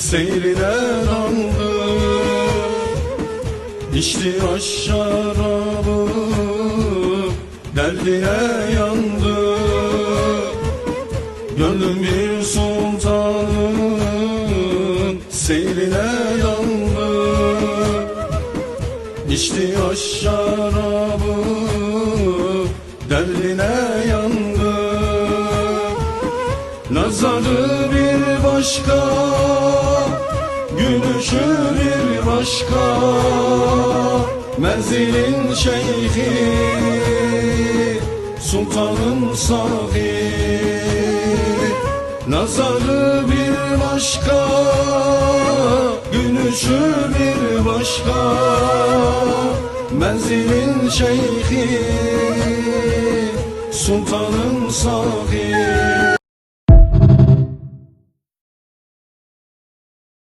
seyrine daldı. İçti aş şarabı, derdine yandı. Gönlüm bir sultanın seyrine daldı. İçti aş şarabı, derdine yandı. Nazarı bir başka, gülüşü bir başka, menzilin şeyhi, sultanın sahi. Nazarı bir başka, gülüşü bir başka, menzilin şeyhi, sultanın sahi.